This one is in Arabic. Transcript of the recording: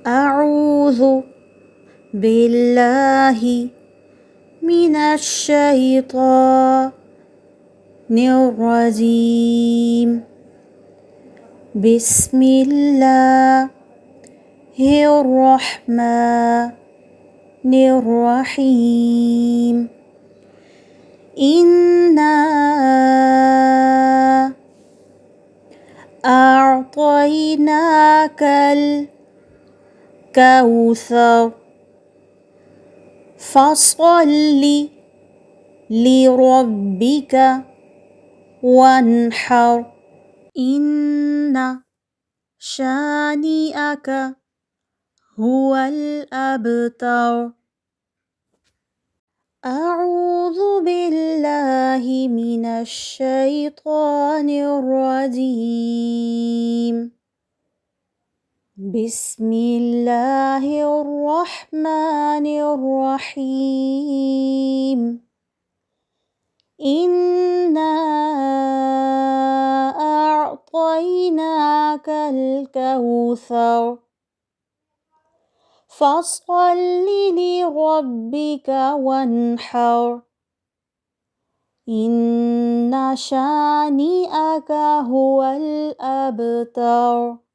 أعوذ بالله من الشيطان الرجيم. بسم الله الرحمن الرحيم. إنا أعطيناك الكوثر فصل لربك وانحر. إن شانئك هو الأبتر. أعوذ بالله من الشيطان الرجيم. بسم الله الرحمن الرحيم. إنا أعطيناك الكوثر فصل لربك وانحر. إن شانئك هو الأبتر.